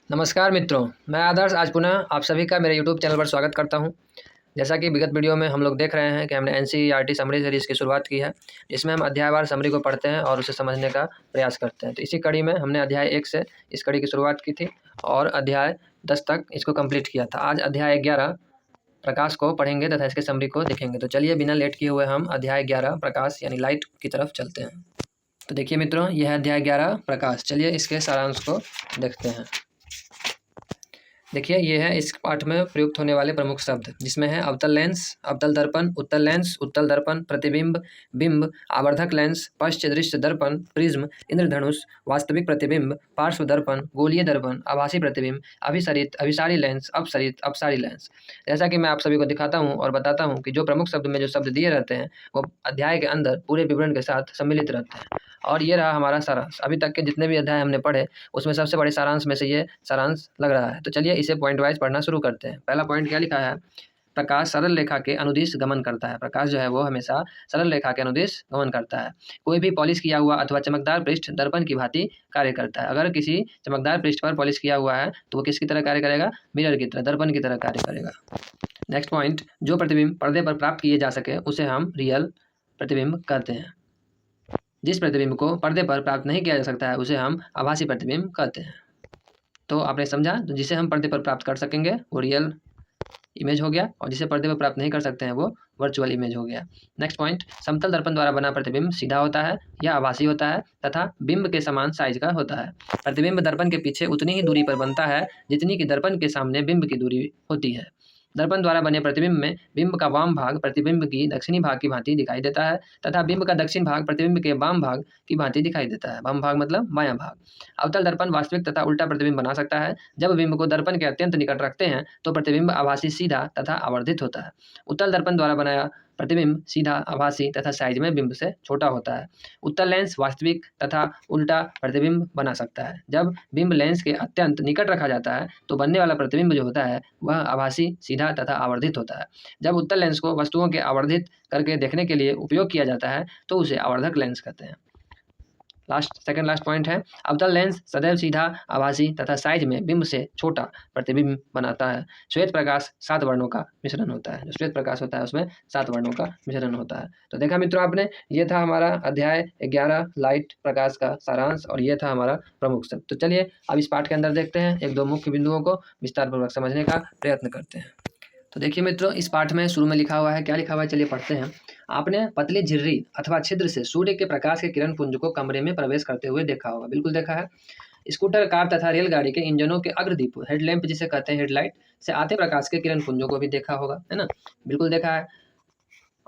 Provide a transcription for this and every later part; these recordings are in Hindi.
नमस्कार मित्रों, मैं आदर्श आज पुनः आप सभी का मेरे यूट्यूब चैनल पर स्वागत करता हूं। जैसा कि विगत वीडियो में हम लोग देख रहे हैं कि हमने एनसीईआरटी समरी सीरीज़ की शुरुआत की है, जिसमें हम अध्यायवार समरी को पढ़ते हैं और उसे समझने का प्रयास करते हैं। तो इसी कड़ी में हमने अध्याय 1 से इस कड़ी की शुरुआत की थी और अध्याय 10 तक इसको कंप्लीट किया था। आज अध्याय 11 प्रकाश को पढ़ेंगे तथा इसके समरी को देखेंगे। तो चलिए बिना लेट किए हुए हम अध्याय 11 प्रकाश यानी लाइट की तरफ चलते हैं। तो देखिए मित्रों, यह है अध्याय 11 प्रकाश। चलिए इसके सारांश को देखते हैं। देखिए ये है इस पाठ में प्रयुक्त होने वाले प्रमुख शब्द, जिसमें है अवतल लेंस, अवतल दर्पण, उत्तल लेंस, उत्तल दर्पण, प्रतिबिंब, बिंब, आवर्धक लेंस, पश्च दृश्य दर्पण, प्रिज्म, इंद्रधनुष, वास्तविक प्रतिबिंब, पार्श्व दर्पण, गोलीय दर्पण, आभासी प्रतिबिंब, अभिसरित, अभिसारी लेंस, अपसरित, अपसारी लेंस। जैसा कि मैं आप सभी को दिखाता हूँ और बताता हूँ कि जो प्रमुख शब्द में जो शब्द दिए रहते हैं वो अध्याय के अंदर पूरे विवरण के साथ सम्मिलित रहते हैं। और ये रहा हमारा सारांश। अभी तक के जितने भी अध्याय हमने पढ़े उसमें सबसे बड़े सारांश में से ये सारांश लग रहा है। तो चलिए इसे पॉइंट वाइज पढ़ना शुरू करते हैं। पहला पॉइंट क्या लिखा है? प्रकाश सरल रेखा के अनुदिश गमन करता है। प्रकाश जो है वो हमेशा सरल रेखा के अनुदिश गमन करता है। कोई भी पॉलिश किया हुआ अथवा चमकदार पृष्ठ दर्पण की भांति कार्य करता है। अगर किसी चमकदार पृष्ठ पर पॉलिश किया हुआ है तो वो किसकी तरह कार्य करेगा? मिरर की तरह, दर्पण की तरह कार्य करेगा। नेक्स्ट पॉइंट, जो प्रतिबिंब पर्दे पर प्राप्त किए जा सके उसे हम रियल प्रतिबिंब कहते हैं। जिस प्रतिबिंब को पर्दे पर प्राप्त नहीं किया जा सकता है उसे हम आभासी प्रतिबिंब कहते हैं। तो आपने समझा, तो जिसे हम पर्दे पर प्राप्त कर सकेंगे वो रियल इमेज हो गया और जिसे पर्दे पर प्राप्त नहीं कर सकते हैं वो वर्चुअल इमेज हो गया। नेक्स्ट पॉइंट, समतल दर्पण द्वारा बना प्रतिबिंब सीधा होता है या आभासी होता है तथा बिंब के समान साइज का होता है। प्रतिबिंब दर्पण के पीछे उतनी ही दूरी पर बनता है जितनी कि दर्पण के सामने बिंब की दूरी होती है। दर्पण द्वारा बने प्रतिबिंब में बिंब का वाम भाग प्रतिबिंब की दक्षिणी भाग की भांति दिखाई देता है तथा बिंब का दक्षिण भाग प्रतिबिंब के वाम भाग की भांति दिखाई देता है। वाम भाग मतलब बायां भाग। अवतल दर्पण वास्तविक तथा उल्टा प्रतिबिंब बना सकता है। जब बिंब को दर्पण के अत्यंत निकट रखते हैं तो प्रतिबिंब आभासी सीधा तथा आवर्धित होता है। उत्तल दर्पण द्वारा बनाया प्रतिबिंब सीधा, आभासी तथा साइज में बिंब से छोटा होता है। उत्तल लेंस वास्तविक तथा उल्टा प्रतिबिंब बना सकता है। जब बिंब लेंस के अत्यंत निकट रखा जाता है तो बनने वाला प्रतिबिंब जो होता है वह आभासी, सीधा तथा आवर्धित होता है। जब उत्तल लेंस को वस्तुओं के आवर्धित करके देखने के लिए उपयोग किया जाता है तो उसे आवर्धक लेंस कहते हैं। सेकंड लास्ट पॉइंट है, अवतल लेंस सदैव सीधा, आभासी तथा साइज में बिंब से छोटा प्रतिबिंब बनाता है। श्वेत प्रकाश 7 वर्णों का मिश्रण होता है। जो श्वेत प्रकाश होता है उसमें 7 वर्णों का मिश्रण होता है। तो देखा मित्रों आपने, ये था हमारा अध्याय 11 लाइट प्रकाश का सारांश और ये था हमारा प्रमुख शब्द। तो चलिए अब इस पाठ के अंदर देखते हैं, एक दो मुख्य बिंदुओं को विस्तारपूर्वक समझने का प्रयत्न करते हैं। तो देखिए मित्रों, इस पाठ में शुरू में लिखा हुआ है, क्या लिखा हुआ है चलिए पढ़ते हैं। आपने पतली झिर्री अथवा छिद्र से सूर्य के प्रकाश के किरण पुंज को कमरे में प्रवेश करते हुए देखा होगा। बिल्कुल देखा है। स्कूटर, कार तथा रेलगाड़ी के इंजनों के अग्रदीप, हेडलैम्प जिसे कहते हैं, हेडलाइट से आते प्रकाश के किरण पुंजों को भी देखा होगा, है ना? बिल्कुल देखा है।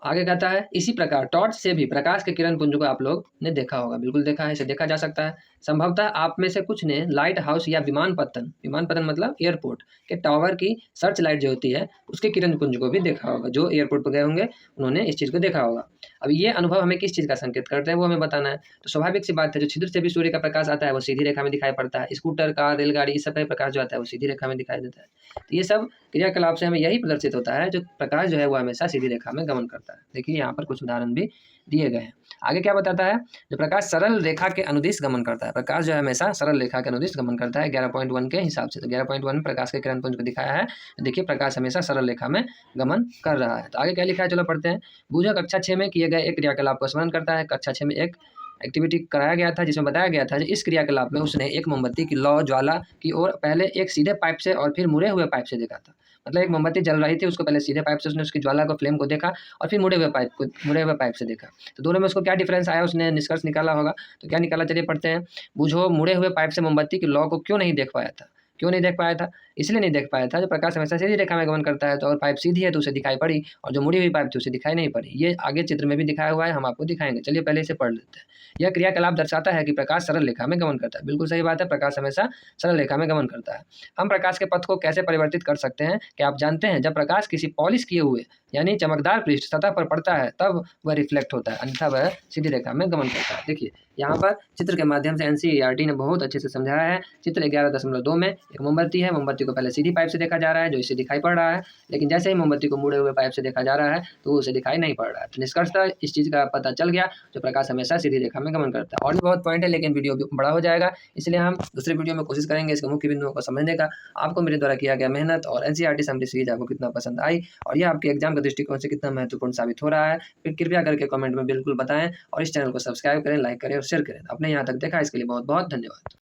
आगे कहता है, इसी प्रकार टॉर्च से भी प्रकाश के किरण पुंज को आप लोग ने देखा होगा। बिल्कुल देखा है, इसे देखा जा सकता है। संभवतः आप में से कुछ ने लाइट हाउस या विमान पतन मतलब एयरपोर्ट के टावर की सर्च लाइट जो होती है उसके किरण पुंज को भी देखा होगा। जो एयरपोर्ट पर गए होंगे उन्होंने इस चीज़ को देखा होगा। अब ये अनुभव हमें किस चीज़ का संकेत करते हैं वो हमें बताना है। तो स्वाभाविक सी बात है, जो छिद्र से भी सूर्य का प्रकाश आता है वो सीधी रेखा में दिखाई पड़ता है। स्कूटर, कार, रेलगाड़ी, इस सब का प्रकाश जो आता है वो सीधी रेखा में दिखाई देता है। तो ये सब क्रियाकलाप से हमें यही प्रदर्शित होता है, जो प्रकाश जो है वो हमेशा सीधी रेखा में गमन करता है। देखिए यहाँ पर कुछ उदाहरण भी दिए गए हैं। आगे क्या बताता है, जो प्रकाश सरल रेखा के अनुदिश गमन करता है। प्रकाश जो है हमेशा सरल रेखा के अनुदिश गमन करता है 11.1 के हिसाब से। तो 11.1 में प्रकाश के किरण पुंज को दिखाया है। देखिए प्रकाश हमेशा सरल रेखा में गमन कर रहा है। तो आगे क्या लिखा है चलो पढ़ते हैं। बूझा कक्षा 6 में किए गए एक क्रियाकलाप को स्मरण करता है। कक्षा 6 में एक एक्टिविटी कराया गया था जिसमें बताया गया था कि इस क्रियाकलाप में उसने एक मोमबत्ती की लौ ज्वाला की ओर पहले एक सीधे पाइप से और फिर मुड़े हुए पाइप से देखा था। मतलब एक मोमबत्ती जल रही थी, उसको पहले सीधे पाइप से उसने उसकी ज्वाला को, फ्लेम को देखा और फिर मुड़े हुए पाइप से देखा। तो दोनों में उसको क्या डिफरेंस आया उसने निष्कर्ष निकाला होगा। तो क्या निकाला चलिए पढ़ते हैं। बूझो मुड़े हुए पाइप से मोमबत्ती की लौ को क्यों नहीं देख पाया था? क्यों नहीं देख पाया था? इसलिए नहीं देख पाया था, जो प्रकाश हमेशा सीधी रेखा में गमन करता है तो और पाइप सीधी है तो उसे दिखाई पड़ी, और जो मुड़ी हुई पाइप थी उसे दिखाई नहीं पड़ी। ये आगे चित्र में भी दिखाया हुआ है, हम आपको दिखाएंगे। चलिए पहले इसे पढ़ लेते हैं। यह क्रियाकलाप दर्शाता है कि प्रकाश सरल रेखा में गमन करता है। बिल्कुल सही बात है, प्रकाश हमेशा सरल रेखा में गमन करता है। हम प्रकाश के पथ को कैसे परिवर्तित कर सकते हैं क्या आप जानते हैं? जब प्रकाश किसी पॉलिश किए हुए यानी चमकदार पृष्ठ सतह पर पड़ता है तब वह रिफ्लेक्ट होता है, अन्यथा वह सीधी रेखा में गमन करता है। देखिए यहाँ पर चित्र के माध्यम से एनसीईआरटी ने बहुत अच्छे से समझाया है। चित्र 11.2 में एक मोमबत्ती है, मोमबत्ती को पहले सीधी पाइप से देखा जा रहा है जो इसे दिखाई पड़ रहा है, लेकिन जैसे ही मोमबत्ती को मुड़े हुए पाइप से देखा जा रहा है तो वो उसे दिखाई नहीं पड़ रहा है। तो निष्कर्षतः इस चीज़ का पता चल गया जो प्रकाश हमेशा सीधी रेखा में गमन करता है। और भी बहुत पॉइंट है लेकिन वीडियो बड़ा हो जाएगा, इसलिए हम दूसरे वीडियो में कोशिश करेंगे इसके मुख्य बिंदुओं को समझने का। आपको मेरे द्वारा किया गया मेहनत और एनसीईआरटी समरी सीरीज आपको कितना पसंद आई और ये आपके एग्जाम के दृष्टिकोण से कितना महत्वपूर्ण साबित हो रहा है, फिर कृपया करके कमेंट में बिल्कुल बताएं और इस चैनल को सब्सक्राइब करें, लाइक करें और शेयर करें। आपने यहाँ तक देखा इसके लिए बहुत बहुत धन्यवाद।